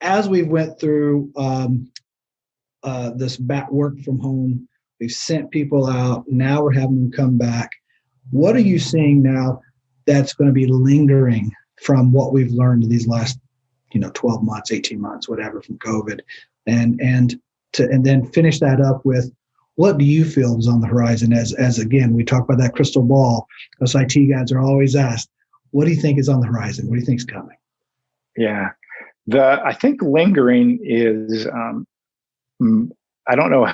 as we went through this back work from home, we've sent people out. Now we're having them come back. What are you seeing now that's going to be lingering from what we've learned in these last, 12 months, 18 months, whatever, from COVID, and then finish that up with what do you feel is on the horizon? As again, we talk about that crystal ball. Us IT guys are always asked, what do you think is on the horizon? What do you think is coming? Yeah, I think lingering is, I don't know.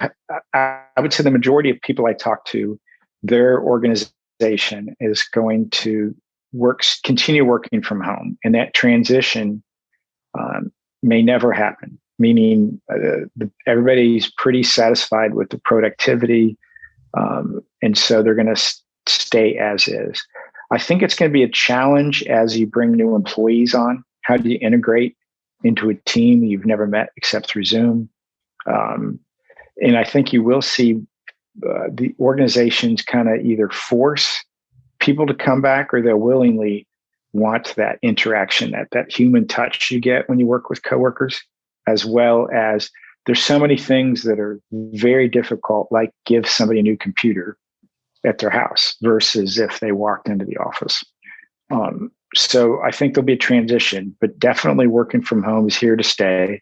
I would say the majority of people I talk to, their organization is going to continue working from home, and that transition may never happen. Meaning, everybody's pretty satisfied with the productivity, and so they're going to stay as is. I think it's going to be a challenge as you bring new employees on. How do you integrate into a team you've never met except through Zoom? And I think you will see the organizations kind of either force people to come back, or they'll willingly want that interaction, that human touch you get when you work with coworkers, as well as there's so many things that are very difficult, like give somebody a new computer at their house versus if they walked into the office. So I think there'll be a transition, but definitely working from home is here to stay.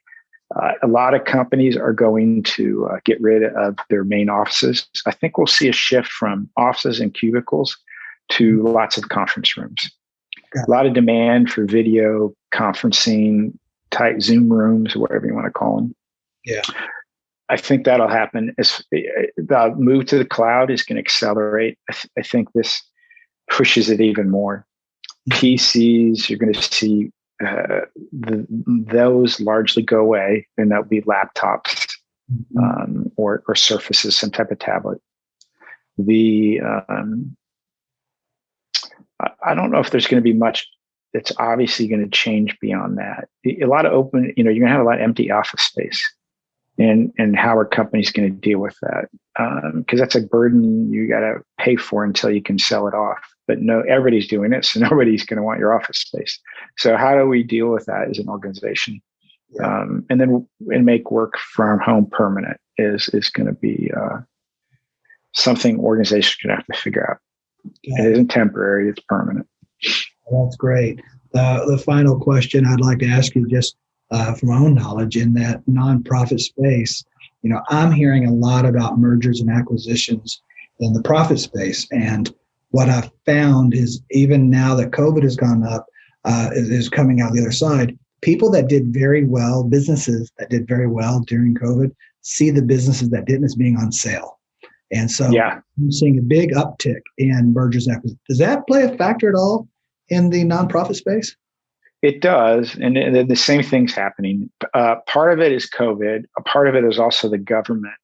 A lot of companies are going to get rid of their main offices. I think we'll see a shift from offices and cubicles to lots of conference rooms. A lot of demand for video conferencing, tight Zoom rooms, or whatever you want to call them. Yeah, I think that'll happen. The move to the cloud is going to accelerate. I think this pushes it even more. PCs, you're going to see those largely go away, and that'll be laptops or Surfaces, some type of tablet. I don't know if there's going to be much that's obviously going to change beyond that. A lot of open, you're going to have a lot of empty office space, and how are companies going to deal with that? Because that's a burden you got to pay for until you can sell it off. But no, everybody's doing it, so nobody's going to want your office space. So how do we deal with that as an organization? Yeah. And make work from home permanent is going to be something organizations are going to have to figure out. Okay. It isn't temporary; it's permanent. That's great. The final question I'd like to ask you, just from my own knowledge in that nonprofit space, I'm hearing a lot about mergers and acquisitions in the profit space, and what I've found is even now that COVID has gone up, is coming out the other side. People that did very well, businesses that did very well during COVID, see the businesses that didn't as being on sale. And so I'm seeing a big uptick in mergers and acquisitions. Does that play a factor at all in the nonprofit space? It does. And the same thing's happening. Part of it is COVID. A part of it is also the government.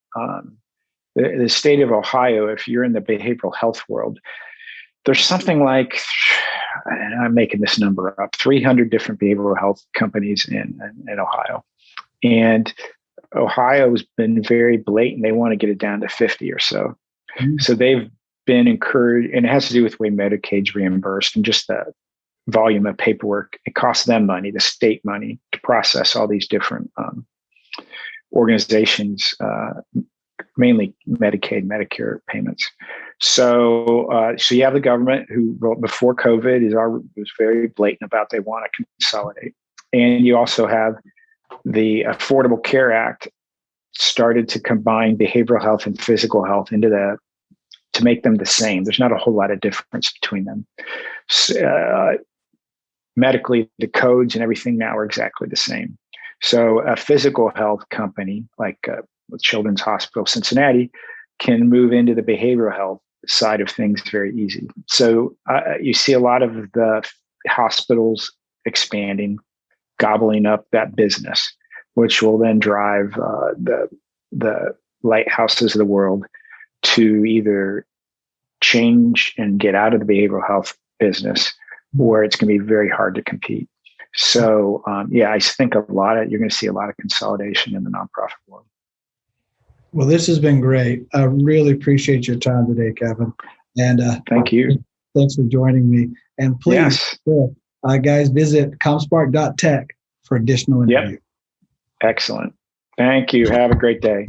The state of Ohio, if you're in the behavioral health world, there's something like, I'm making this number up, 300 different behavioral health companies in Ohio. And Ohio's been very blatant. They want to get it down to 50 or so. Mm-hmm. So they've been encouraged, and it has to do with the way Medicaid's reimbursed and just the volume of paperwork. It costs them money, the state money, to process all these different organizations, mainly Medicaid, Medicare payments. So you have the government who, before COVID, was very blatant about they want to consolidate. And you also have the Affordable Care Act started to combine behavioral health and physical health to make them the same. There's not a whole lot of difference between them. Medically, the codes and everything now are exactly the same. So a physical health company like Children's Hospital Cincinnati can move into the behavioral health side of things very easy. So you see a lot of the hospitals expanding, gobbling up that business, which will then drive the Lighthouses of the world to either change and get out of the behavioral health business, or it's going to be very hard to compete. So I think you're going to see a lot of consolidation in the nonprofit world. Well, this has been great. I really appreciate your time today, Kevin. And thank you. Thanks for joining me. And please, guys, visit ComSpark.tech for additional interviews. Yep. Excellent. Thank you. Have a great day.